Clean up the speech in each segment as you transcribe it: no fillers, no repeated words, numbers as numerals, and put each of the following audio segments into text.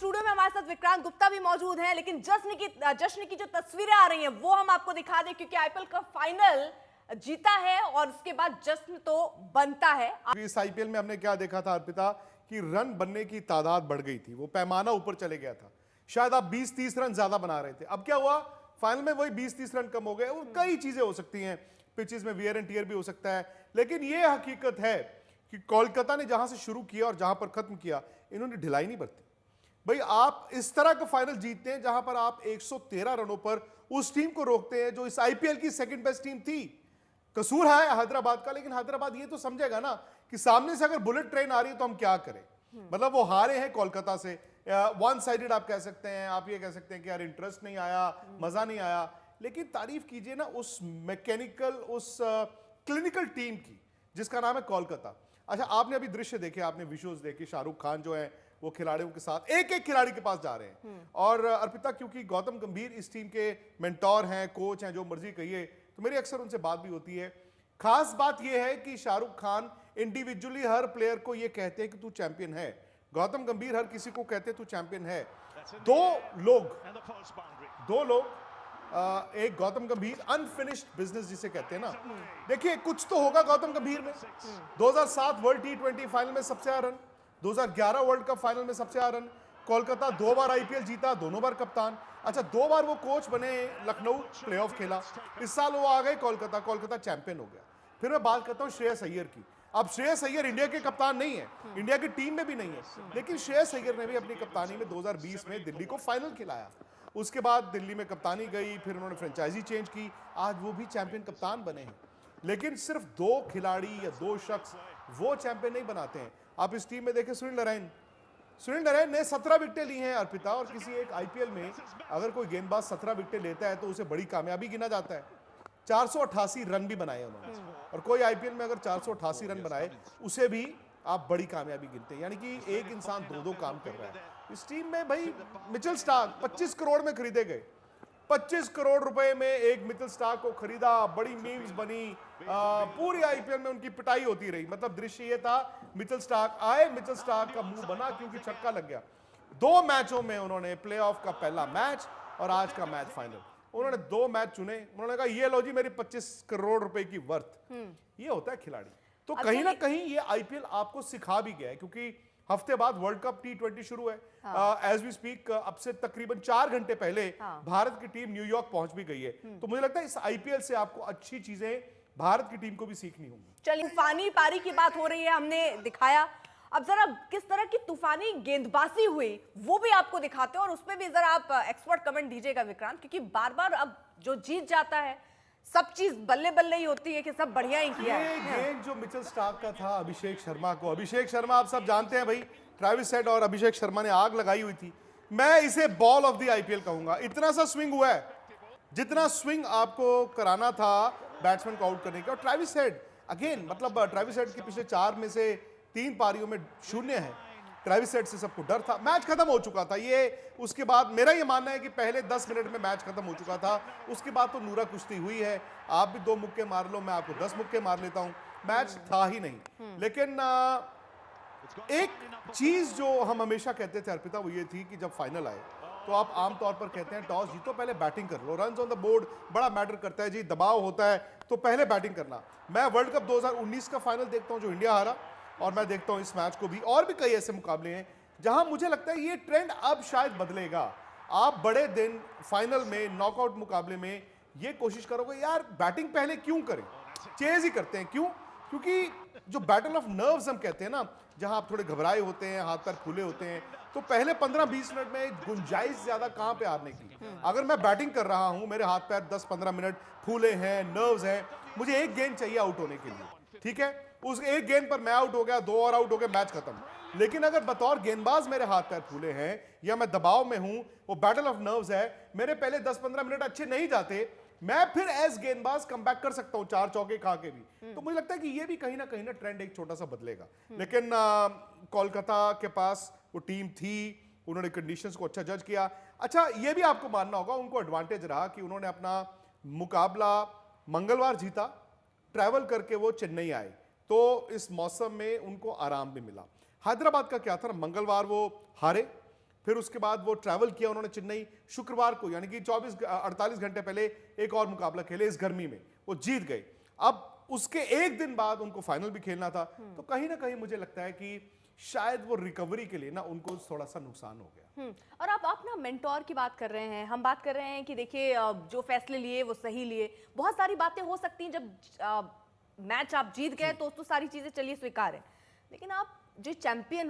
Studio में हमारे साथ विक्रांत गुप्ता भी मौजूद हैं, लेकिन जश्न की जो तस्वीरें आ रही हैं वो हम आपको दिखा दें, क्योंकि आईपीएल का फाइनल जीता है और उसके बाद जश्न तो बनता है। इस आईपीएल में हमने क्या देखा था अर्पिता कि रन बनने की तादाद बढ़ गई थी, वो पैमाना ऊपर चले गया था। शायद आप 20-30 रन ज्यादा बना रहे थे, अब क्या हुआ फाइनल में वही 20-30 रन कम हो गए। और कई चीजें हो सकती हैं, पिचेस में वियर एंड टियर भी हो सकता है, लेकिन ये हकीकत है कि कोलकाता ने जहां से शुरू किया और जहां पर खत्म किया, इन्होंने ढिलाई नहीं बरती। भाई आप इस तरह का फाइनल जीतते हैं जहां पर आप 113 रनों पर उस टीम को रोकते हैं जो इस आईपीएल की सेकंड बेस्ट टीम थी। कसूर है हैदराबाद का, लेकिन हैदराबाद ये तो समझेगा ना कि सामने से अगर बुलेट ट्रेन आ रही है तो हम क्या करें। मतलब वो हारे हैं कोलकाता से, वन साइडेड आप कह सकते हैं, आप ये कह सकते हैं कि यार इंटरेस्ट नहीं आया, मजा नहीं आया, लेकिन तारीफ कीजिए ना उस मैकेनिकल, उस क्लिनिकल टीम की जिसका नाम है कोलकाता। अच्छा, आपने अभी दृश्य देखे, आपने विजुअल्स देखे, शाहरुख खान जो है वो खिलाड़ियों के साथ एक एक खिलाड़ी के पास जा रहे हैं। और अर्पिता, क्योंकि गौतम गंभीर इस टीम के मेंटोर हैं, कोच हैं, जो मर्जी कहिए, तो मेरी अक्सर उनसे बात भी होती है। खास बात यह है कि शाहरुख खान इंडिविजुअली हर प्लेयर को यह कहते हैं कि तू चैंपियन है, गौतम गंभीर हर किसी को कहते हैं तू चैंपियन है। दो लोग एक गौतम गंभीर अनफिनिश्ड बिजनेस जिसे कहते हैं ना, देखिए कुछ तो होगा गौतम गंभीर में। 2007 वर्ल्ड T20 फाइनल में सबसे ज्यादा रन, 2011 वर्ल्ड कप फाइनल में सबसे ज्यादा रन, कोलकाता 2 बार आईपीएल जीता, दोनों बार कप्तान। अच्छा, 2 बार वो कोच बने, लखनऊ प्लेऑफ खेला, इस साल वो आ गए कोलकाता चैंपियन हो गया। फिर मैं बात करता हूं श्रेयस अय्यर की। अब श्रेयस अय्यर इंडिया के कप्तान नहीं है, इंडिया की टीम में भी नहीं है, लेकिन श्रेयस अय्यर ने भी अपनी कप्तानी में 2020 में दिल्ली को फाइनल खिलाया। उसके बाद दिल्ली में कप्तानी गई, फिर उन्होंने फ्रेंचाइजी चेंज की, आज वो भी चैंपियन कप्तान बने हैं। लेकिन सिर्फ 2 खिलाड़ी या 2 शख्स वो चैंपियन नहीं बनाते हैं। आप इस टीम में देखें सुनील नारायण ने 17 विकेटें ली हैं अर्पिता, और किसी एक आईपीएल में अगर कोई गेंदबाज 17 विकेटें लेता है तो उसे बड़ी कामयाबी गिना जाता है। 488 रन भी बनाए उन्होंने, और कोई आईपीएल में अगर 488 रन बनाए उसे भी आप बड़ी कामयाबी गिनते हैं, यानी कि एक इंसान 2-2 काम कर रहा है। इस टीम में भाई मिचेल स्टार्क 25 करोड़ में खरीदे गए, 25 करोड़ रुपए में एक मिचेल स्टार्क को खरीदा, बड़ी मीम्स बनी, पूरी आईपीएल में उनकी पिटाई होती रही। मतलब दृश्य ये था, मिचेल स्टार्क आए, मिचेल स्टार्क का मुंह बना क्योंकि छक्का लग गया। 2 मैचों में उन्होंने प्लेऑफ का पहला मैच और आज का मैच फाइनल, उन्होंने 2 मैच चुने, उन्होंने कहा ये लो जी मेरी 25 करोड़ रुपए की वर्थ। ये होता है खिलाड़ी। तो कहीं ना कहीं ये आईपीएल आपको सिखा भी गया है, क्योंकि हफ्ते बाद वर्ल्ड कप T20 शुरू है। एज वी स्पीक अब से तकरीबन 4 घंटे पहले भारत की टीम न्यूयॉर्क पहुंच भी गई है। तो मुझे लगता है इस आईपीएल से आपको अच्छी चीजें भारत की टीम को भी सीखनी होंगी। चलिए, तूफानी पारी की बात हो रही है, हमने दिखाया, अब जरा किस तरह की तूफानी गेंदबाजी हुई वो भी आपको दिखाते हैं, और उसमें भी जरा आप एक्सपर्ट कमेंट दीजिएगा विक्रांत, क्योंकि बार बार अब जो जीत जाता है सब चीज बल्ले बल्ले ही होती है कि सब बढ़िया ही किया है। गेंद जो मिचेल स्टार्क का था अभिषेक शर्मा को, अभिषेक शर्मा आप सब जानते हैं भाई, ट्रेविस हेड और अभिषेक शर्मा ने आग लगाई हुई थी। मैं इसे बॉल ऑफ द आईपीएल कहूंगा। इतना सा स्विंग हुआ है जितना स्विंग आपको कराना था बैट्समैन को आउट करने का। और ट्रेविस हेड अगेन, मतलब ट्रेविस हेड के पिछले 4 में से 3 पारियों में 0 है। ट्रेविस हेड से सबको डर था, मैच खत्म हो चुका था। ये उसके बाद मेरा ये मानना है कि पहले 10 मिनट में मैच खत्म हो चुका था, उसके बाद तो नूरा कुश्ती हुई है। आप भी 2 मुक्के मार लो, मैं आपको 10 मुक्के मार लेता हूं, मैच था ही नहीं। लेकिन एक चीज जो हम हमेशा कहते थे अर्पिता, वो ये थी कि जब फाइनल आए तो आप आमतौर पर कहते हैं टॉस जीतो, पहले बैटिंग कर लो, रन्स ऑन द बोर्ड बड़ा मैटर करता है जी, दबाव होता है तो पहले बैटिंग करना। मैं वर्ल्ड कप 2019 का फाइनल देखता हूं जो इंडिया हारा, और मैं देखता हूं इस मैच को भी, और भी कई ऐसे मुकाबले हैं जहां मुझे लगता है ये ट्रेंड अब शायद बदलेगा। आप बड़े दिन फाइनल में, नॉकआउट मुकाबले में ये कोशिश करोगे यार बैटिंग पहले क्यों करें, चेज ही करते हैं क्यों? क्योंकि जो बैटल ऑफ नर्व्स हम कहते हैं ना, जहां आप थोड़े घबराए होते हैं, हाथ पैर फूले होते हैं, तो पहले 15-20 मिनट में गुंजाइश ज्यादा कहां पे हारने की। अगर मैं बैटिंग कर रहा हूं, मेरे हाथ पैर 10-15 मिनट फूले हैं, नर्व्स हैं, मुझे एक गेंद चाहिए आउट होने के लिए, ठीक है, उस एक गेंद पर मैं आउट हो गया, 2 और आउट हो गए, मैच खत्म। लेकिन अगर बतौर गेंदबाज मेरे हाथ पैर फूले हैं या मैं दबाव में हूं, वो बैटल ऑफ नर्व्स है, मेरे पहले 10-15 मिनट अच्छे नहीं जाते, मैं फिर एज गेंदबाज कम बैक कर सकता हूं 4 चौके खा के भी। तो मुझे लगता है कि ये भी कहीं ना ट्रेंड एक छोटा सा बदलेगा। लेकिन कोलकाता के पास वो टीम थी, उन्होंने कंडीशंस को अच्छा जज किया। अच्छा, ये भी आपको मानना होगा उनको एडवांटेज रहा कि उन्होंने अपना मुकाबला मंगलवार जीता, ट्रैवल करके वो चेन्नई आए, तो इस मौसम में उनको आराम भी मिला। हैदराबाद का क्या था, मंगलवार वो हारे, फिर उसके बाद वो ट्रैवल किया उन्होंने चेन्नई, शुक्रवार को यानी कि 48 घंटे पहले एक और मुकाबला खेले इस गर्मी में, वो जीत गए। अब उसके एक दिन बाद उनको फाइनल भी खेलना था, तो कहीं ना कहीं मुझे लगता है कि शायद वो रिकवरी के लिए ना उनको थोड़ा सा नुकसान हो गया। और आप ना मेंटोर की बात कर रहे हैं, हम बात कर रहे हैं कि देखिए जो फैसले लिए वो सही लिए। बहुत सारी बातें हो सकती हैं, जब मैच आप जीत गए तो सारी चीजें चलिए स्वीकार है, लेकिन आप जो चैंपियन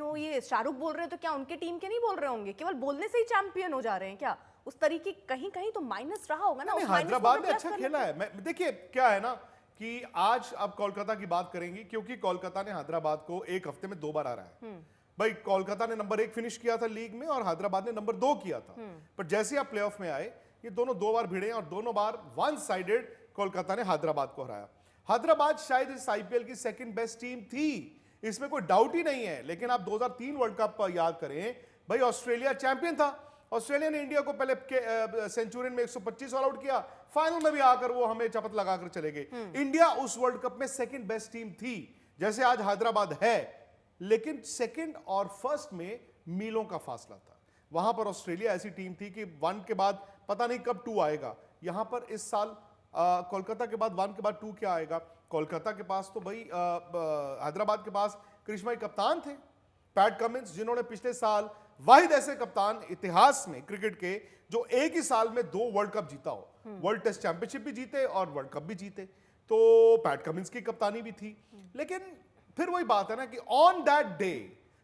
हो ये शाहरुख बोल रहे हैं, तो क्या उनके टीम के नहीं बोल रहे होंगे? केवल बोलने से ही चैंपियन हो जा रहे हैं क्या? उस तरीके कहीं कहीं तो माइनस रहा होगा ना। उस माइनस को हैदराबाद ने प्लस अच्छा करने खेला है। मैं देखिए क्या है ना कि आज अब कोलकाता की बात करेंगे, क्योंकि कोलकाता ने हैदराबाद को एक हफ्ते में 2 बार हराया है। भाई कोलकाता ने नंबर 1 फिनिश किया था लीग में और हैदराबाद ने नंबर 2 किया था, पर जैसे ही आप प्लेऑफ में आए ये दोनों 2 बार भिड़े और दोनों बार वन साइडेड कोलकाता ने हैदराबाद को हराया। हैदराबाद शायद इस आईपीएल की सेकंड बेस्ट टीम थी, इसमें कोई डाउट ही नहीं है। लेकिन आप 2003 वर्ल्ड कप याद करें, भाई ऑस्ट्रेलिया चैंपियन था, ऑस्ट्रेलिया ने इंडिया को पहले सेंचुरियन में 125 ऑल आउट किया, फाइनल में भी आकर वो हमें चपत लगाकर चले गए। इंडिया उस वर्ल्ड कप में सेकंड बेस्ट टीम थी, जैसे आज हैदराबाद है, लेकिन सेकंड और फर्स्ट में मीलों का फासला था। वहां पर ऑस्ट्रेलिया ऐसी टीम थी कि 1 के बाद पता नहीं कब 2 आएगा। यहां पर इस साल कोलकाता के बाद 1 के बाद 2 क्या आएगा? कोलकाता के पास तो भाई हैदराबाद के पास करिश्माई कप्तान थे पैट कमिंस, जिन्होंने पिछले साल वाहिद ऐसे कप्तान इतिहास में क्रिकेट के जो एक ही साल में 2 वर्ल्ड कप जीता हो, वर्ल्ड टेस्ट चैंपियनशिप भी जीते और वर्ल्ड कप भी जीते, तो पैट कमिंस की कप्तानी भी थी। लेकिन फिर वही बात है ना कि ऑन दैट डे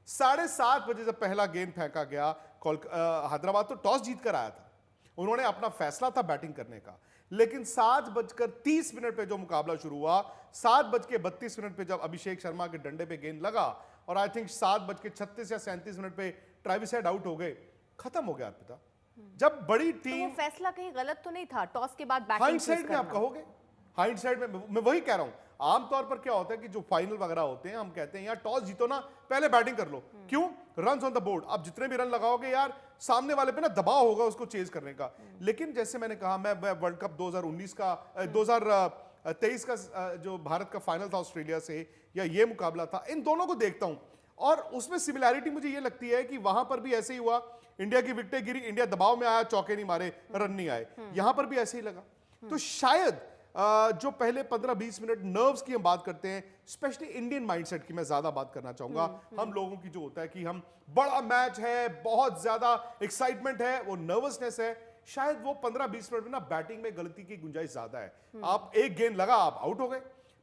7:30 बजे जब पहला गेंद फेंका गया, हैदराबाद तो टॉस जीत कर आया था, उन्होंने अपना फैसला था बैटिंग करने का, लेकिन 7:30 पे जो मुकाबला शुरू हुआ, 7:32 पे जब अभिषेक शर्मा के डंडे पे गेंद लगा और आई थिंक 7:36 या 37 पे ट्रेविस हेड आउट हो गए, खत्म हो गया अर्पिता। जब बड़ी टीम, तो वो फैसला कहीं गलत तो नहीं था टॉस के बाद बैटिंग हाइंडसाइड में आप कहोगे, हाइंडसाइड में मैं वही कह रहा हूं। आमतौर पर क्या होता है कि जो फाइनल वगैरह होते हैं, हम कहते हैं यार टॉस जीतो ना, पहले बैटिंग कर लो। क्यों? रन्स ऑन द बोर्ड, आप जितने भी रन लगाओगे यार सामने वाले पे ना दबाव होगा उसको चेज करने का। लेकिन जैसे मैंने कहा, मैं वर्ल्ड कप 2019 का 2023 का जो भारत का फाइनल था ऑस्ट्रेलिया से, या ये मुकाबला था, इन दोनों को देखता हूं और उसमें सिमिलैरिटी मुझे ये लगती है कि वहां पर भी ऐसे ही हुआ, इंडिया की विकेटें गिरी, इंडिया दबाव में आया, चौके नहीं मारे, रन नहीं आए, यहां पर भी ऐसे ही लगा। तो शायद जो पहले 15-20 मिनट नर्व्स की हम बात करते हैं, स्पेशली इंडियन माइंडसेट की मैं ज्यादा बात करना चाहूंगा। हम लोगों की जो होता है कि हम बड़ा मैच है, बहुत ज्यादा एक्साइटमेंट है, वो नर्वसनेस है, शायद वो 15-20 मिनट में ना बैटिंग में गलती की गुंजाइश ज्यादा है। आप एक गेंद लगा, आप आउट हो गए।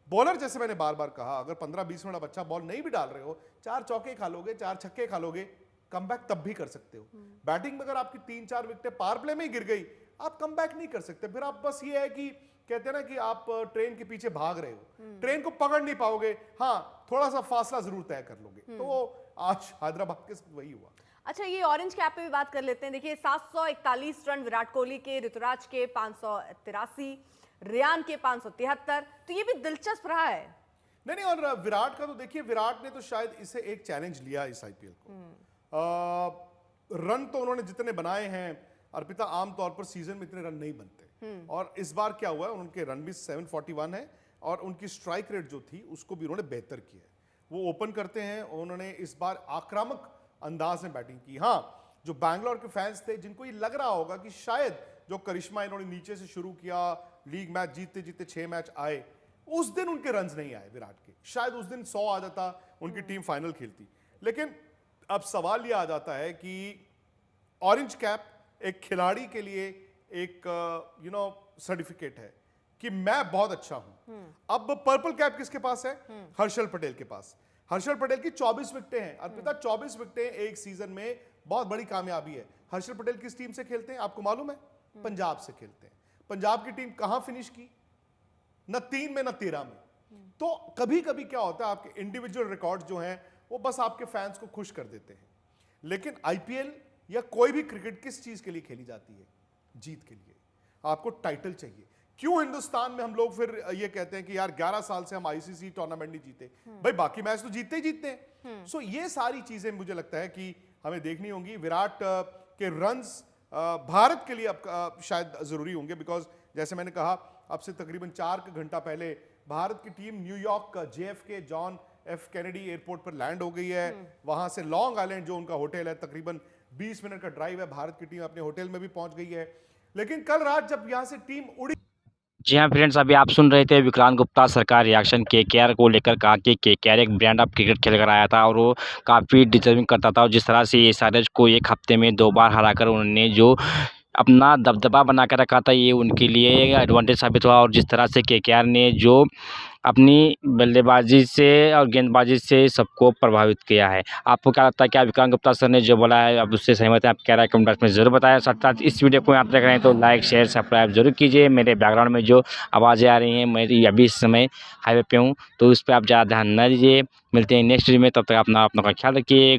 बॉलर जैसे मैंने बार बार कहा, अगर 15-20 मिनट आप अच्छा बॉल नहीं भी डाल रहे हो, 4 चौके खा लोगे, 4 छक्के खा लोगे, कमबैक तब भी कर सकते हो। बैटिंग में अगर आपकी 3-4 विकेटें पावर प्ले में ही गिर गई, आप कमबैक नहीं कर सकते। फिर आप बस ये है कि कहते हैं ना कि आप ट्रेन के पीछे भाग रहे हो, ट्रेन को पकड़ नहीं पाओगे, हाँ थोड़ा सा फासला जरूर तय कर लोगे। तो आज हैदराबाद के साथ वही हुआ। अच्छा, ये ऑरेंज कैप पे भी बात कर लेते हैं। देखिए 741 रन विराट कोहली के, ऋतुराज के 583, रियान के 573, तो ये भी दिलचस्प रहा है। नहीं, और विराट का तो देखिए, विराट ने तो शायद इसे एक चैलेंज लिया इस आईपीएल को। रन तो उन्होंने जितने बनाए हैं अर्पिता, आमतौर पर सीजन में इतने रन नहीं बनते, और इस बार क्या हुआ है, उनके रन भी 741 है और उनकी स्ट्राइक रेट जो थी उसको भी उन्होंने बेहतर किया है। वो ओपन करते हैं, उन्होंने इस बार आक्रामक अंदाज में बैटिंग की। हाँ, जो बैंगलोर के फैंस थे जिनको ये लग रहा होगा कि शायद जो करिश्मा इन्होंने नीचे से शुरू किया, लीग मैच जीतते जीतते 6 मैच आए, उस दिन उनके रन्स नहीं आए विराट के, शायद उस दिन 100 आ जाता, उनकी टीम फाइनल खेलती। लेकिन अब सवाल यह आ जाता है कि ऑरेंज कैप एक खिलाड़ी के लिए एक सर्टिफिकेट है कि मैं बहुत अच्छा हूं। अब पर्पल कैप किसके पास है? हर्षल पटेल के पास। हर्षल पटेल की 24 विकेटें हैं अर्पिता, 24 विकेटें एक सीजन में बहुत बड़ी कामयाबी है। हर्षल पटेल किस टीम से खेलते हैं आपको मालूम है? पंजाब से खेलते हैं। पंजाब की टीम कहां फिनिश की? न 3 में न 13 में। तो कभी कभी क्या होता है, आपके इंडिविजुअल रिकॉर्ड जो हैं वो बस आपके फैंस को खुश कर देते हैं। लेकिन आईपीएल या कोई भी क्रिकेट किस चीज के लिए खेली जाती है? जीत के लिए। आपको टाइटल चाहिए। क्यों हिंदुस्तान में हम लोग फिर ये कहते हैं कि यार 11 साल से हम आईसीसी टूर्नामेंट नहीं जीते? भाई बाकी मैच तो जीतते ही जीतते हैं। सो ये सारी चीजें मुझे लगता है कि हमें देखनी होंगी। विराट के रन्स भारत के लिए अब शायद जरूरी होंगे, बिकॉज जैसे मैंने कहा, अब से तकरीबन 4 घंटा पहले भारत की team New York JFK John F Kennedy airport पर लैंड हो गई है। वहां से लॉन्ग आइलैंड जो उनका होटल है, तकरीबन 20 मिनट का ड्राइव है, भारत की टीम अपने होटल में भी पहुंच गई है। लेकिन कल रात जब यहां से टीम उड़ी, जी हाँ फ्रेंड्स, अभी आप सुन रहे थे विक्रांत गुप्ता सर का रिएक्शन केकेआर को लेकर। कहा कि केकेआर एक ब्रांड ऑफ क्रिकेट खेल कर आया था और वो काफ़ी डिजर्विंग करता था, और जिस तरह से एसआरएच को एक हफ्ते में 2 बार हराकर उन्होंने जो अपना दबदबा बना कर रखा था, ये उनके लिए एडवांटेज साबित हुआ। और जिस तरह से केकेआर ने जो अपनी बल्लेबाजी से और गेंदबाजी से सबको प्रभावित किया है। आपको क्या लगता है, क्या विक्रांत गुप्ता सर ने जो बोला है अब उससे सहमत है? आप क्या राय कमेंट बॉक्स में ज़रूर बताएं। साथ साथ इस वीडियो को आप देख रहे हैं तो लाइक शेयर सब्सक्राइब जरूर कीजिए। मेरे बैकग्राउंड में जो आवाज़ें आ रही हैं, मेरी अभी इस समय हाईवे पे हूँ, तो उस पर आप ज़्यादा ध्यान न दीजिए। मिलते हैं नेक्स्ट वीडियो में, तब तक अपना का ख्याल रखिए।